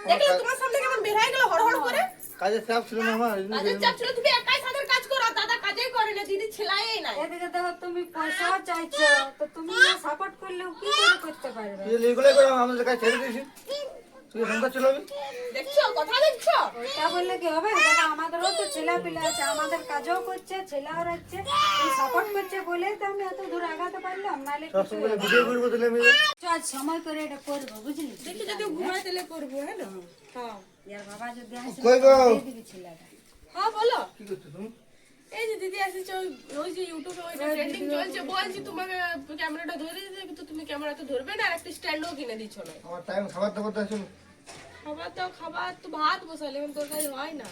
দেখলে তোমার সামনে কেমন বের হয়ে গেল হড়হড় করে। কাজের চাপ ছিল না আমার। কাজের চাপ ছিল, তুমি একাই সাদের কাজ করো, দাদা কাজই করে না, দিদি ছেলাই নাই। এদিকে দেখো তুমি পয়সা চাইছো, তো তুমি সাপোর্ট করলেও কি করে করতে পারবে? তুই এগুলাই করে আমাদের কাছে ছেড়ে দিয়েছি, তুই সংসার চালাবি। দেখছো কথা দেখছো? ওইটা বললে কি হবে? দেখো আমাদেরও তো ছেলেপিলে আছে, আমাদের কাজও করছে, ছেলেও রাখছে, তুমি সাপোর্ট করছে বলেই তো আমি এত দূর আগাতে পারলাম, নাহলে কিছু সবসময় ভিডিও করবো তাহলে আমি আজ সময় করে এটা করবো, বুঝলি? দেখি যদি ঘুমাই তাহলে করবো। হ্যাঁ না? হ্যাঁ ইয়ার বাবা যদি আসে কই গো? দিয়ে দিবি ছেলেটা। হ্যাঁ বলো। কি করছো তুমি? এই যে দিদি আসছে, ওই যে ইউটিউবে ওইটা ট্রেন্ডিং চলছে, বলছি তোমাকে ক্যামেরাটা ধরে দিতে, কিন্তু তুমি ক্যামেরা তো ধরবে না, আর একটা স্ট্যান্ডও কিনে দিচ্ছ না। আমার টাইম খাবার দাবার তো আসলো, খাবার তো ভাত বসালে, এখন তরকারি হয় না।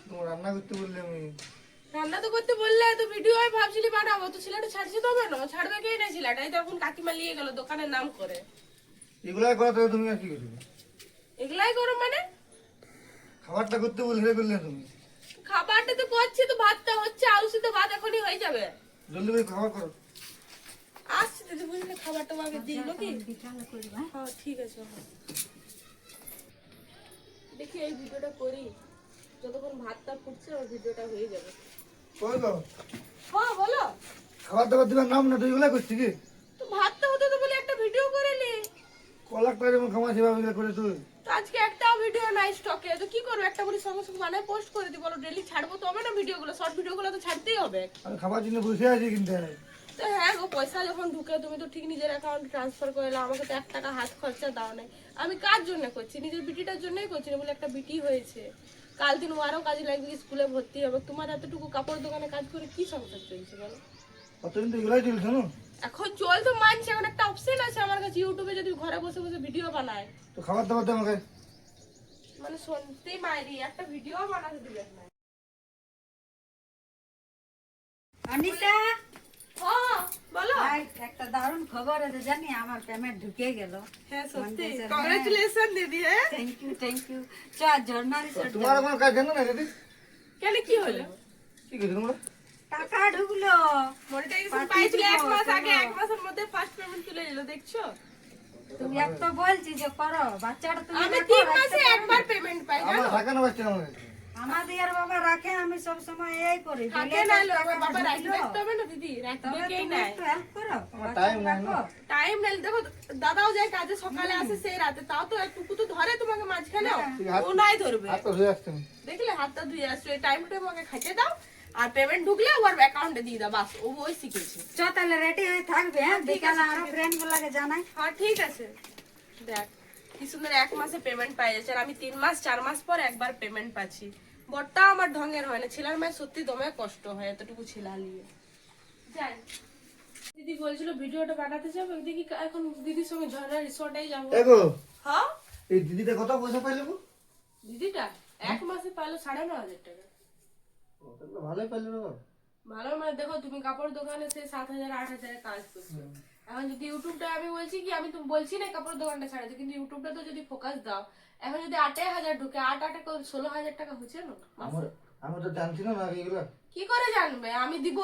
তোমার রান্না করতে বললে আমি। রান্না তো করতে বললে, তো ভিডিও আমি ভাবছিলি বানাবো, তো ছেলেটা ছাড়ছে তো হবে না, ছাড়বে কে না ছেলেটা, এই তখন কাকিমা নিয়ে গেল দোকানের নাম করে। এগুলাই করা তো তুমি আর কি করবে? এগুলাই করো মানে? খাবারটা করতে বললে সেটা করলে তুমি। খাবারটা তো করছি, তো ভাতটা হচ্ছে, আলু সিদ্ধ ভাত এখনই হয়ে যাবে। জলদি করে খাবার করো। আসছে দিদি, বুঝলে খাবারটা আমাকে দিই নাকি? বিকালে করবো, হ্যাঁ ঠিক আছে। হ্যাঁ দেখি এই ভিডিওটা করি, যতক্ষণ ভাতটা ফুটছে ওর ভিডিওটা হয়ে যাবে। কই গো? হ্যাঁ বলো। খাবার দাবার দিবার নাম না, তুই এগুলাই করছিস কি? তো ভাতটা হতে তো বলে একটা ভিডিও করে নি। কলাক টাকা যেমন খাওয়া সেভাবে এগুলো করে তুই। তো আজকে একটাও ভিডিও নাই স্টকে, তো কি করবো, একটা বলি সঙ্গে সঙ্গে বানায় পোস্ট করে দিই, বলো ডেলি ছাড়বো তবে না ভিডিওগুলো, শর্ট ভিডিওগুলো তো ছাড়তেই হবে। আমি খাবার জন্য বসে আছি কিন্তু। তো হ্যাঁ গো, পয়সা যখন ঢুকে তুমি তো ঠিক নিজের অ্যাকাউন্টে ট্রান্সফার করে নাও, আমাকে তো 1 টাকা হাত খরচা দাও নাই। আমি কার জন্য করছি? নিজের বিটিটার জন্যই করছি না, বলে একটা বিটি হয়েছে, কাল দিন আরো কাজে লাগবে, স্কুলে ভর্তি হবে। তোমার এতটুকু কাপড় দোকানে কাজ করে কি সংসার চলছে বলো? কতদিন তো এগুলাই চলছে না। এখন চল তো মানছি, এখন একটা অপশন আছে আমার কাছে, ইউটিউবে যদি ঘরে বসে বসে ভিডিও বানায়, তো খাবার দাবার দে আমাকে। মানে শুনতেই মাইরি একটা ভিডিও বানাতে দিবেন না। অনিতা, হ্যাঁ বলো। ভাই একটা দারুণ খবর আছে জানি, আমার পেমেন্ট ঢুকে গেল। হ্যাঁ সত্যি, মন্দির স্যার, কংগ্রেচুলেশন দিদি। হ্যাঁ থ্যাংক ইউ। চ ঝর্ণা রিসোর্ট তোমার কোনো কাজ জানো না দিদি? কেন কি হলো? কি করছো তোমরা? টাকা ঢুকলো। মনিটাইজেশন পাইছিল 1 মাস আগে, 1 মাসের মধ্যে ফার্স্ট পেমেন্ট তুলে নিল, দেখছো? তুমি এক তো বলছি যে করো, বাচ্চাটা তুমি আমি দেখো, 3 মাসে রাখতে একবার পেমেন্ট পাই আমার জানো? থাকে না বাচ্চা আমার কাছে। আমাদের আর বাবা রাখে, আমি সব সময় এই করি। থাকে দিলে না দশ টাকা বাবা, ঢুকলো। রাখতে হবে না দিদি, রাখতে তবে কেই তুমি নাই। একটু হেল্প করো, আমার বাচ্চা time নাই না। রাখো। টাইম নাই, দেখো দাদাও যায় কাজে, সকালে আসে সেই রাতে, তাও তো একটু তো ধরে তোমাকে মাঝখানেও, ও নাই ধরবে। হাত তো ধুয়ে আসছে আমি। দেখলে হাতটা ধুয়ে আসছো, এই টাইমটা আমাকে খাইতে দাও, আর পেমেন্ট ঢুকলে ওর অ্যাকাউন্টে দিয়ে দাও, বাস ও ওই শিখেছে। চ তাহলে রেডি হয়ে থাকবে, হ্যাঁ? বিকালে আরো ফ্রেন্ড গুলাকে জানাই। হ্যাঁ ঠিক আছে। দেখ কি সুন্দর 1 মাসে পেমেন্ট পাই যাচ্ছে, আর আমি 3 মাস 4 মাস পর একবার পেমেন্ট পাচ্ছি। বড়টা আমার ঢঙ্গের হয় না, ছেলের মায়ের সত্যি দমে কষ্ট হয় এতটুকু ছেলা নিয়ে। যাই, দিদি বলছিল ভিডিওটা বানাতে যাবো, দেখি এখন দিদির সঙ্গে ঝর্ণা রিসোর্টেই যাবো। এগো, হ্যাঁ এই দিদিটা কত পয়সা পাইলে গো? দিদিটা 1 মাসে পাইলো 9,500 টাকা। ও, তাহলে তো ভালোই পাইলে বাবা। ভালো মানে দেখো, তুমি কাপড় দোকানে সেই 7,000 8,000 কাজ করছো, এখন যদি ইউটিউবটা, আমি বলছি কি, আমি তো বলছি না কাপড় দোকানটা ছাড়াতে, কিন্তু ইউটিউবটা তো যদি ফোকাস দাও, এখন যদি 8,000 ঢুকে, 8 করে 16,000 টাকা হচ্ছে না মাসে? আমি তো জানছি না এগুলো। কি করে জানবে? আমি দিব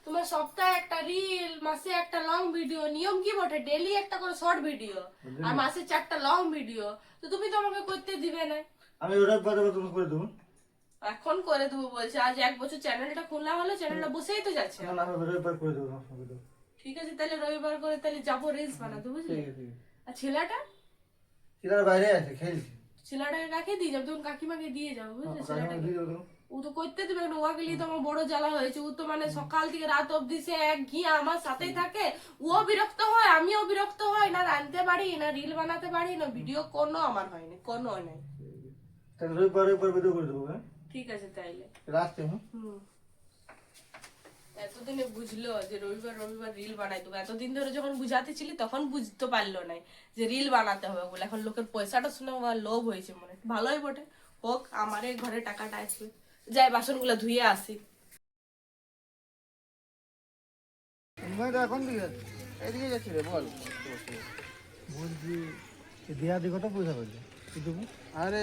তোমার সপ্তাহে একটা রিল, মাসে একটা লং ভিডিও, নিয়ম কি বটে, ডেইলি একটা করে শর্ট ভিডিও, আর মাসে 4টা লং ভিডিও, তো তুমি তো আমাকে করতে দিবে না। আমি ওটা পরে তুমি করে দেবো। এখন করে দেবো বলছে, আজ 1 বছর চ্যানেলটা খোলা হলো, চ্যানেলটা বসেই তো যাচ্ছে। না না, আমি ওটা করে দেবো, তোমার সঙ্গে দেবো। ঠিক আছে, তাহলে রবিবার করে তাহলে যাবো রিলস বানাতে, বুঝলি? ঠিক আছে, ঠিক আছে। আর ছেলেটা, ছেলেরা বাইরে আছে, খেলছে। ছেলেটাকে কাকে দিয়ে যাবো? তখন কাকিমাকে দিয়ে যাবো, বুঝলি? কাকিমাকে ছেলেটাকে দিয়ে দেবো। ও তো করতে দেবে না, ওকে লিয়ে তো আমার বড় জ্বালা হয়েছে। ও তো মানে সকাল থেকে রাত অবধি সে এক ঘিয়া আমার সাথেই থাকে, ও বিরক্ত হয়, আমিও বিরক্ত হয়, না রাঁধতে পারি, না রিল বানাতে পারি, না ভিডিও কোনো আমার হয়নি, কোনো নাই। তাহলে রবিবার ভিডিও করে দেবো। হ্যাঁ ঠিক আছে তাইলে। রাস্তে। হ্যাঁ হুম, এতদিনে বুঝলো যে রবিবার রবিবার রিল বানাই দেবো, এতদিন ধরে যখন বুঝাতে ছিলি তখন বুঝতে পারলো না যে রিল বানাতে হবে বলে, এখন লোকের পয়সাটা শুনে আমার লোভ হয়েছে মনে। ভালোই বটে, হোক, আমারে ঘরে টাকাটা আসবে। যাই বাসনগুলো ধুয়ে আসি। তুমি তো এখন দিকে যাচ্ছি। এদিকে যাচ্ছি রে, বল। বলছি দেয়া দি কত পয়সা পাইলে? আরে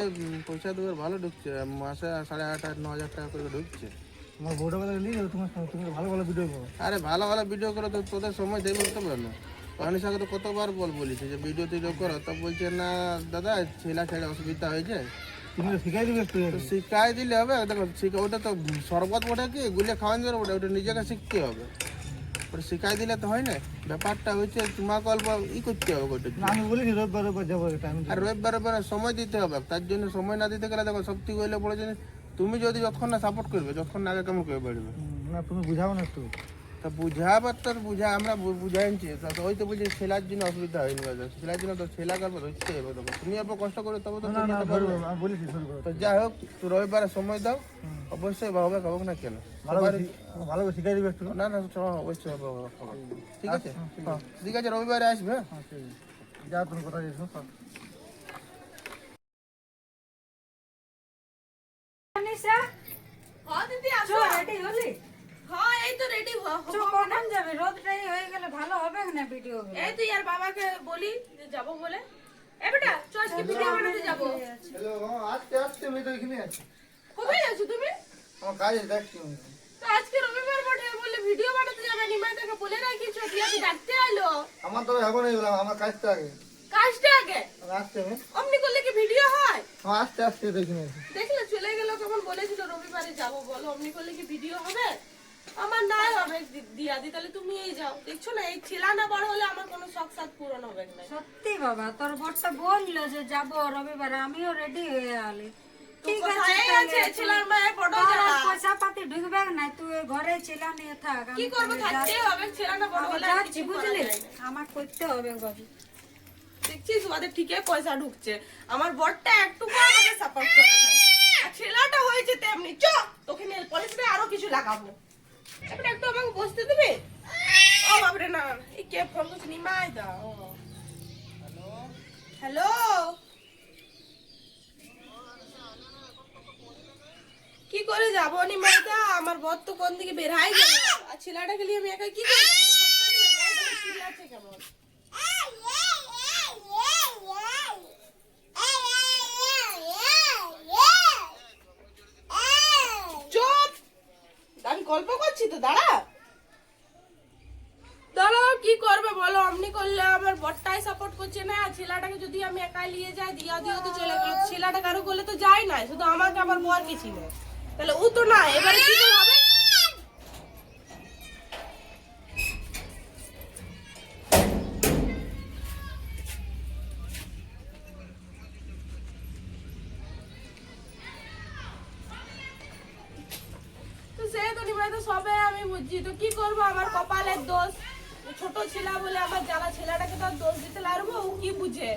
পয়সা দেওয়ার ভালো ঢুকছে, মাসে 8,500 9,000 টাকা করে ঢুকছে। তোমার বউটা কথা নিয়ে যাবো, তোমার তুমি ভালো ভালো ভিডিও করো। আরে ভালো ভালো ভিডিও করে তো তোদের সময় দেবে তো না, পানিসাকে তো কতবার বলেছে যে ভিডিও টিডিও করো, তো বলছে না দাদা ছেলা ছেড়ে অসুবিধা হয়েছে। তুমি তো শিখাই দিবে একটু। তো শিখাই দিলে হবে, দেখো ওটা তো শরবত বটে কি গুলে খাওয়ান যাবে, ওটা নিজেকে শিখতে হবে। ওটা শিখাই দিলে তো হয় না, ব্যাপারটা হচ্ছে তোমাকে অল্প করতে হবে ওটা। না আমি বলিনি রোববার যাবো টাইম। আর রবিবার সময় দিতে হবে, তার জন্য সময় না দিতে গেলে দেখো সব থেকে হইলে বড় জিনিস তুমি যদি যতক্ষণ না সাপোর্ট করবে যতক্ষণ না আগে কেমন করে বাড়বে। না তুমি বুঝাও না একটু। তা বুঝাবার তো আমরা বুঝাইছি, তো ওই তো বলছি ছেলার জন্য অসুবিধা হয়নি, ছেলার জন্য তো ছেলা গল্প ধরতে হবে, দেখো তুমি অল্প কষ্ট করে তবে তো না না ধরবো, আমি বলেছি শুরু করো। তো যাই হোক তো রবিবারে সময় দাও, অবশ্যই হবে, হবে না কেন, ভালো করে শিখাই দিবে একটু। না না অবশ্যই হবে, ঠিক আছে। হ্যাঁ ঠিক আছে, রবিবারে আসবে। হ্যাঁ হ্যাঁ ঠিক আছে, যা তুমি কথা দিয়েছো। নিশা হ্যাঁ দিদি আসো। রেডি হলি? হ্যাঁ এই তো রেডি চ কখন যাবে? রোদটাই হয়ে গেলে ভালো হবে না ভিডিও গুলো। এই তুই আর বাবাকে বলি যে যাবো বলে। এ বেটা চল আজকে ভিডিও বানাতে যাবো। হ্যালো, আজকে আমি তো এখানে আছি। কবে যাচ্ছ তুমি? আমার কাজে দেখছি আমি। তো আজকে রবিবার বটে বলে ভিডিও বানাতে যাবে, নিমাইদাকে বলে রাখিছো, দিয়াদি ডাকতে আইলো। আমার তো এখন এইগুলো আমার কাজটা আগে কাজটা আগে আসতে আমি। অমনি করলে কি ভিডিও হয়? আস্তে দেখিনি। দেখলে চলে গেল, কেমন বলেছিল রবিবারে যাবো বলো, অমনি করলে কি ভিডিও হবে? আমার নাই হবে দিয়াদি, তাহলে তুমি এই যাও। দেখছো না এই ছেলা না বড় হলে আমার কোনো শখ সাদ পূরণ হবে না। সত্যি বাবা, তোর বরটা বললো যে যাবো রবিবারে, আমিও রেডি হয়ে আলি। ঠিক আছে, কোথায় আছে ছেলার মায়ের বড় তোর আর জ্বালা। পয়সা পাতি ঢুকবে না, তুই ঘরে ছেলা নিয়ে থাক। কি করবো, থাকতে হবে, ছেলা না বড় হলে আর যাচ্ছি কিছু করা বুঝলি, যায় না। আমার করতে হবে বাবু। দেখছিস তোমাদের ঠিকই পয়সা ঢুকছে, আমার বরটা একটু আমাকে সাপোর্ট করে না, আর ছেলাটা হয়েছে তেমনি। চ তোকে নেল পলিশে আরো কিছু লাগাবো, এবার একটু আমাকে বসতে দিবি? ও বাবরে না, এই কে ফোন করছে? নিমাই দা। হ্যালো কি করে যাবো নিমাই দা, আমার বর তো কোন দিকে বের হয়ে গেল, আর ছেলেটাকে নিয়ে আমি একা কি করবো? চিল্লাচ্ছে কেমন? চুপ, আমি গল্প করছি তো, দাঁড়াও কি করবে বলো? অমনি করলে আমার বরটাই সাপোর্ট করছে না, ছেলেটাকে যদি আমি একাই নিয়ে যাই, দিয়া দিও তো চলে গেল, ছেলেটা কারো করলে তো যায় না, শুধু আমাকে আমার বর কি ছিল, তাহলে ও তো না, এবারে কি করে হবে? তো সে তো নিবাই তো সবে আমি বুঝছি, তো কি করবো, আমার কপালের দোষ, ছোট ছেলে বলে আমার জ্বালা, ছেলেটাকে তো আর দোষ দিতে লাগবো, ও কি বুঝে?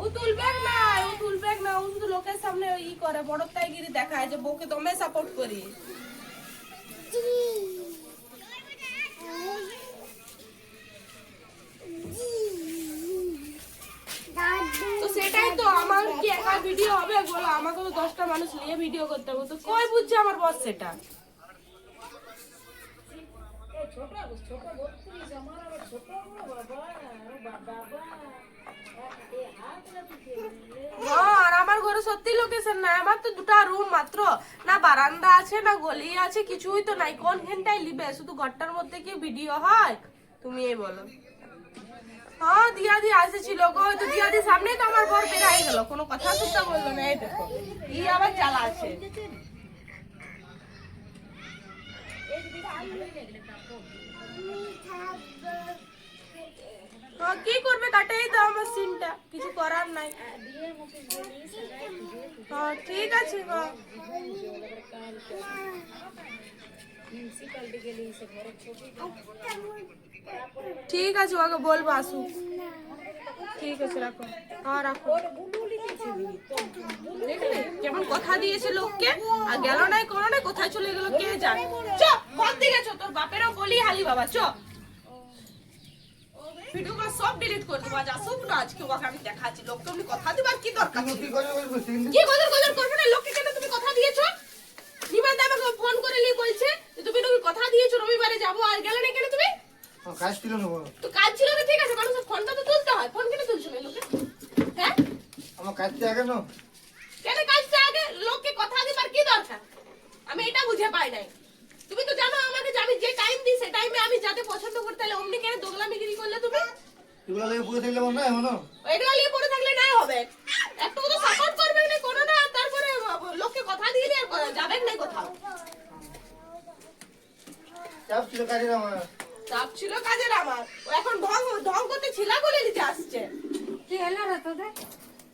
ও তুলবে না, ও তুলবে না, ও শুধু লোকের সামনে ই করে, বড়টাইগিরি দেখায় যে বউকে তোমরা সাপোর্ট করি। তো সেটাই তো, আমার কি একা ভিডিও হবে বলো? আমাকে তো 10টা মানুষ নিয়ে ভিডিও করতে হবে, তো কই বুঝছে আমার বস সেটা? আর আমার ঘরে সত্যি লোকেশন নাই, আমার তো 2টা রুম মাত্র, না বারান্দা আছে না গলি আছে, কিছুই তো নাই, কোন ঘন্টায় লিবে? শুধু ঘরটার মধ্যে কি ভিডিও হয়? তুমি এই বলো। হ্যাঁ দিয়াদি আসেছিল গো, তো দিয়াদির সামনেই তো আমার বর বের হয়ে গেল, কোনো কথা শুনতে বললো না। এই দেখো ই আবার চালা আছে। হ্যাঁ কি করবে, কাটেই দাও আমার সিনটা, কিছু করার নাই। হ্যাঁ ঠিক আছে। হ্যাঁ ঠিক আছে, ওকে বলবো আসুক। ঠিক আছে রাখো। হ্যাঁ রাখো। দেখলে কেমন কথা দিয়েছে লোককে, আর গেল নাই কোনো নাই, কোথায় চলে গেল কে জানে। চ কোন দিকে চ, তোর বাপেরও বলি হালি বাবা। চ ভিডিও গুলো সব ডিলিট করে দেবো, আজ আসুক না, আজকে ওকে আমি দেখাচ্ছি, লোককে আমি কথা দিবার কি দরকার ছিল? কি গজর গজর করবে না, লোককে কেন তুমি কথা দিয়েছো? নিমাইদা আমাকে ফোন করে নিয়ে বলছে যে তুমি কথা দিয়েছো রবিবারে যাবো, আর গেলে না কেন তুমি? কাজ ছিল না বলো। তো কাজ ছিল না, ঠিক আছে, মানুষের ফোনটা তো তুলতে হয়, ফোন কেন তুলছো না লোকে? হ্যাঁ আমার কাজটা আগে না। কেন কাজটা আগে? লোককে কথা দিবার কি দরকার? আমি এটা বুঝে পাই নাই। তুমি তো জানো আমাকে আমি যে টাইম দিই সে টাইমে আমি যাতে পছন্দ করি, তাহলে অমনি কেন দোগলামিগিরি করলে তুমি? এগুলো লাগে পুরো থাকলে মনে হয় এমনও এগুলা নিয়ে পড়ে থাকলে না হবে। একটু তো সাপোর্ট করবে না কোনো না, তারপরে লোককে কথা দিলে আর যাবেন না কোথাও। চাপ ছিল কাজের আমার। চাপ ছিল কাজের আমার, ও এখন ঢং করতে ছিলাগুলি নিতে আসছে। কি হলো রে তোদের?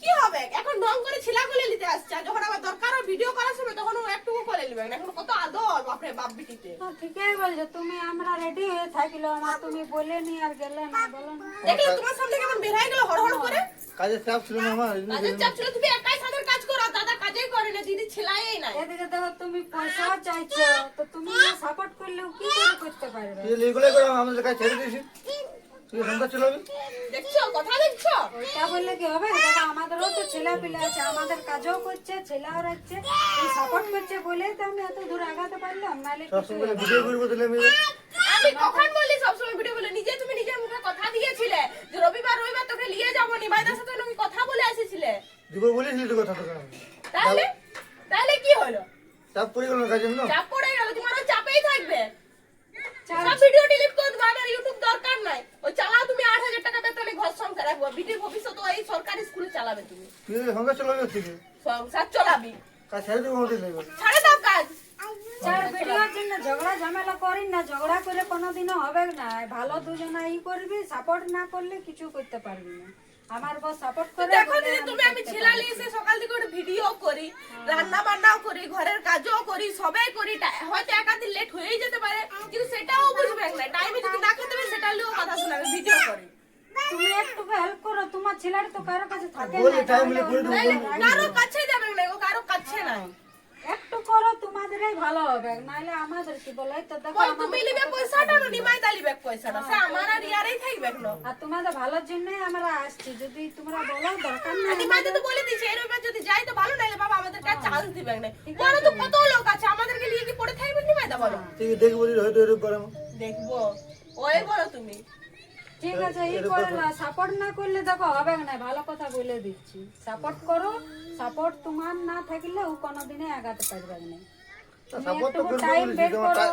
কি হবে এখন ঢং করে ছিলাগুলি নিতে আসছে, আর যখন আমার দরকার ও ভিডিও করার সময় তখন ও একটুকু করে নেবে না। এখন কত আদর বাপরে বাপ বিটিতে। ঠিকই বলছো তুমি, আমরা রেডি হয়ে থাকলো না, তুমি বলে নি আর গেলে না, বলো না। দেখলে তোমার সামনে কেমন বের হয়ে গেল হড়হড় করে। কাজের চাপ ছিল না আমার। কাজের চাপ ছিল, তুমি একাই সাদের কাজ করো, দাদা কাজই করে না, দিদি ছেলাই নাই। এদিকে দেখো তুমি পয়সা চাইছো, তো তুমি সাপোর্ট করলেও কি করে করতে পারবে? এগুলোই করে আমাদের কাছে ছেড়ে দিয়েছি। তুই সন্ধ্যা ছিল দেখছো কথা দেখছো? ওইটা বললে কি হবে? দেখো আমাদেরও তো ছেলে পিলে আছে, আমাদের কাজও করছে, ছেলেও রাখছে, সাপোর্ট করছে বলেই তো আমি এত দূর আগাতে পারলাম, নাহলে সবসময় ভিডিও করবো তাহলে আমি কখন বলি সবসময় ভিডিও বলে? নিজে তুমি নিজের মুখে কথা দিয়েছিলে যে রবিবার তোকে নিয়ে যাবো, নিমাইদার সাথে তুমি কথা বলে এসেছিলে। দিব বলেছিলি তো কথা তোকে আমি। তাহলে তাহলে কি হলো? চাপ পড়ে গেল না কাজের না। চাপ পড়ে গেল, তোমার ওই চাপেই থাকবে। সব ভিডিও ডিলিট করে দেবো, আমার ইউটিউব দরকার নাই। ওই চালাও তুমি 8,000 টাকা বেতনে ঘর সংসার রাখবো, বিটির ভবিষ্যৎ এই সরকারি স্কুলে চালাবে তুমি। তুই সঙ্গে চলে যাচ্ছি সংসার চলাবি, কাজ ছেড়ে দেবো আমাদের নেই। ছাড়ে দাও কাজ। ভিডিওর জন্য ঝগড়া ঝামেলা করি না, ঝগড়া করে কোনোদিনও হবে না। ভালো দুজনা করবি, সাপোর্ট না করলে কিছু করতে পারবি না। আমার বস সাপোর্ট করে দেখো বলে দিদি, তুমি আমি ছেলালি এসে সকাল থেকে করে ভিডিও করি, রান্না বান্নাও করি, ঘরের কাজও করি, সবাই করি। হয়তো একাদিন লেট হয়েই যেতে পারে, কিন্তু সেটাও বুঝবে না। টাইমে যদি না খেতে পারে সেটা নিয়েও কথা শোনাবে, ভিডিও করি। তুমি একটু হেল্প করো, তোমার ছেলের তো কারো কাছে থাকে বলে না, টাইম করে দেবো। নাইলে কারো কাছে যাবে না, ও কারো কাছে নাই। একটু করো, তোমাদেরই ভালো হবে, নাহলে আমাদের কি বলে? তো দেখো বল তুমি লিবে পয়সাটা না নিমাইতা লিবে পয়সাটা, সে আমার আর ইয়ারই থাকবে না। আর তোমাদের ভালোর জন্যই আমরা আসছি, যদি তোমরা বলো দরকার নেই। নিমাইতা তো বলে দিছে এই রবিবার যদি যাই তো ভালো, নাইলে বাবা আমাদের কাছে চান্স দিবে না। বলো তো কত লোক আছে, আমাদেরকে নিয়ে কি পড়ে থাকবে নিমাইতা? বলো তুই দেখবো হয়তো এরকম করে দেখবো, ওই বলো তুমি। ঠিক আছে, এই করে না, সাপোর্ট না করলে দেখো হবে না, ভালো কথা বলে দিচ্ছি। সাপোর্ট করো, সাপোর্ট তোমার না থাকলে ও কোনোদিনই আগাতে পারবে না। সাপোর্ট তো করবো টাইম বের করো,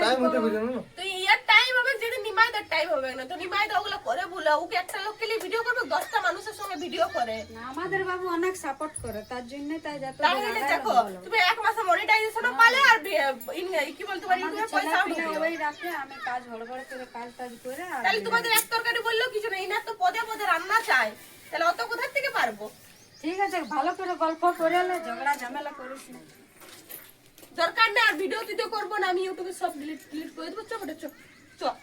টাইম হতে বুঝো না। তো ইয়ার টাইম হবে যেদিন নিমাইদার টাইম হবে না, তো নিমাইদা ওগুলো করে বলে ওকে একটা লোককে নিয়ে ভিডিও করবে, 10টা মানুষের সঙ্গে ভিডিও করে। না, আমাদের বাবু অনেক সাপোর্ট করে, তার জন্য তাই যত তাহলে দেখো তুমি এক মাসে মনিটাইজেশনও পালে, আর কি বলতে পারি ইউটিউবে পয়সাও ঢুকলো। ওই রাখে আমি কাজ হড়বড় করে কাজ টাজ করে আর তাহলে তোমাদের এক তরকারি বললেও কিছু নেই, না তো পদে পদে রান্না চাই, তাহলে অত কোথা থেকে পারবো? ঠিক আছে, ভালো করে গল্প করে এলে, ঝগড়া ঝামেলা করিস না। দরকার নেই আর ভিডিও টিডিও করবো না, আমি ইউটিউবে সব ডিলিট করে দেবো। চোখ চোখ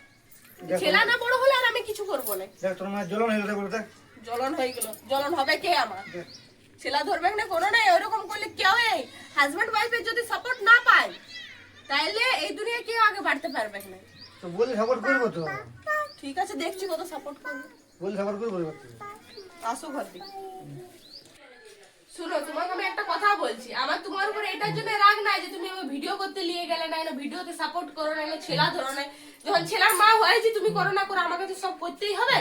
ছেলা না বড় হলে আর আমি কিছু করবো না। দেখ তোর মা জ্বলন হয়ে গেছে বলতে। জ্বলন হয়ে গেল, জ্বলন হবে কে? আমার ছেলা ধরবে না কোনো নাই। ওরকম করলে কেউ এই হাজবেন্ড ওয়াইফের যদি সাপোর্ট না পায়, তাহলে এই দুনিয়া কেউ আগে বাড়তে পারবে না। তো বলি সাপোর্ট করবো তো। ঠিক আছে, দেখছি কত সাপোর্ট করবে। বলি সাপোর্ট করবো। আসো ঘর দিকে। শুনো, তোমাকে আমি একটা কথা বলছি, আমার তোমার উপর এটার জন্য রাগ নাই যে তুমি আমার ভিডিও করতে নিয়ে গেলে না, ভিডিওতে সাপোর্ট করো না, ছেলা ধরো না। যখন ছেলার মা হয়েছি তুমি করো না করো, আমাকে তো সব করতেই হবে।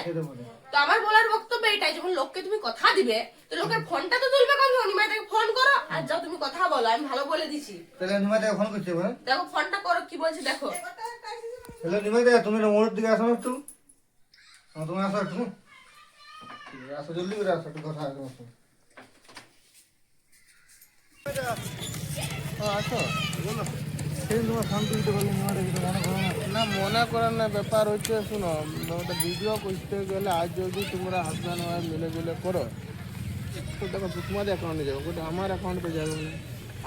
তো আমার বলার বক্তব্য এটাই, যখন লোককে তুমি কথা দিবে তো লোকের ফোনটা তো তুলবে, কারণ অনিমাইদাকে ফোন করো আর যাও তুমি কথা বলো। আমি ভালো বলে দিছি, তাহলে নিমাইদাকে ফোন করছে বল। দেখো ফোনটা করো, কি বলছে দেখো। হ্যালো নিমাইদা, তুমি মোড়ের দিকে আসো না একটু। তুমি আসো একটু, আসো জলদি করে আসো, একটু কথা আছে তোমার সঙ্গে। আছো বলো। সেদিন তোমার ফোন তুলতে বললে নিমাইদা কিছু মনে করো না। না মনে করার না, ব্যাপার হচ্ছে শুনো, ওটা ভিডিও করতে গেলে আজ যদি তোমরা হাজব্যান্ড ওয়াইফ মিলে জুলে করো তো দেখো তোমাদের অ্যাকাউন্টে যাবে, ওটা আমার অ্যাকাউন্টে যাবে না।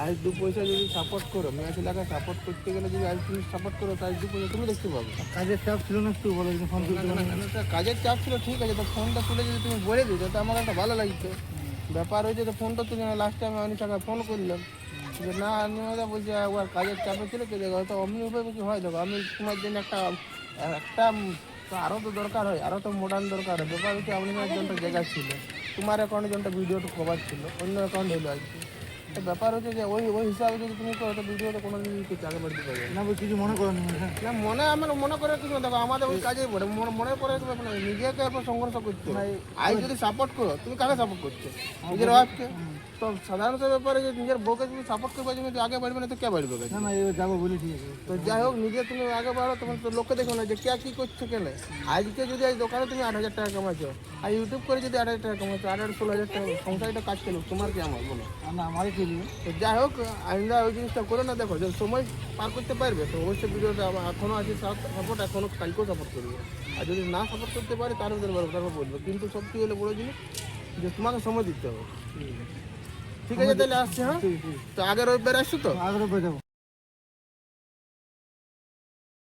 আজ 2 পয়সা যদি সাপোর্ট করো, মেয়ে ছেলেকে সাপোর্ট করতে গেলে যদি আজ তুমি সাপোর্ট করো, তাই 2 পয়সা তুমি দেখতে পাবে। কাজের চাপ ছিল না একটু বলে ফোন তুলতে না, বললে। না, না, কাজের চাপ ছিল ঠিক আছে, তো ফোনটা তুলে যদি তুমি বলে দিতে তো আমার একটা ভালো লাগতো। ব্যাপার হয়েছে তো ফোনটা তুলে লাস্ট টাইম আমি টাকা ফোন করলাম যে না নিমাইদা বলছে একবার কাজের চাপে ছিল, তো দেখো হয়তো অমনি উপায় কি হয়। দেখো আমি তোমার জন্য একটা তো আরও তো দরকার হয়, আরও তো মডার্ন দরকার হয়। ব্যাপার হচ্ছে আপনি জনটা জায়গা ছিল, তোমার অ্যাকাউন্টে জনটা ভিডিওটা কভার ছিল, অন্য অ্যাকাউন্ট হলো আর কি। তো ব্যাপার হচ্ছে যে ওই ওই হিসাবে যদি তুমি করো তো ভিডিওতে কোনো দিন কিছু আগে বাড়তে পারবে না। না বই কিছু মনে করেন না। না মনে আমার মনে করে কিছু না, দেখো আমাদের ওই কাজেই পড়ে মনে পড়ে তুমি আপনার নিজেকে এরপর সংঘর্ষ করছো। আই যদি সাপোর্ট করো তুমি কাকে সাপোর্ট করছো? নিজের ওয়াইফকে। তো সাধারণত ব্যাপারে যে নিজের বউকে তুমি সাপোর্ট করবে, তুমি তো আগে বাড়বে না তো কে বাড়বে? না না এবার যাবো বলি ঠিক আছে। তো যাই হোক নিজে তুমি আগে বাড়ো, তোমার তো লোককে দেখো না যে কে কী করছে কেন। আজকে যদি আজ দোকানে তুমি 8,000 টাকা কামাচ্ছো, আর ইউটিউব করে যদি 8,000 টাকা কামাচ্ছো, 8,000-16,000 টাকা সংসারটা কাজ করলো, তোমার কি আমার বলো? আর না আমারই চলবে। তো যাই হোক আইনরা ওই জিনিসটা করে না, দেখো যে সময় পার করতে পারবে তো অবশ্যই ভিডিওটা আমার এখনও আছে সাপোর্ট, এখনও কালকেও সাপোর্ট করবে। আর যদি না সাপোর্ট করতে পারে তার ভিতরে বলবো, তারপর বলবো। কিন্তু সবচেয়ে হলে বড় জিনিস যে তোমাকে সময় দিতে হবে। ঠিক আছে তাহলে আসছে, হ্যাঁ? তো আগের রবিবার আসছো তো? আগ্রহ করে যাবো।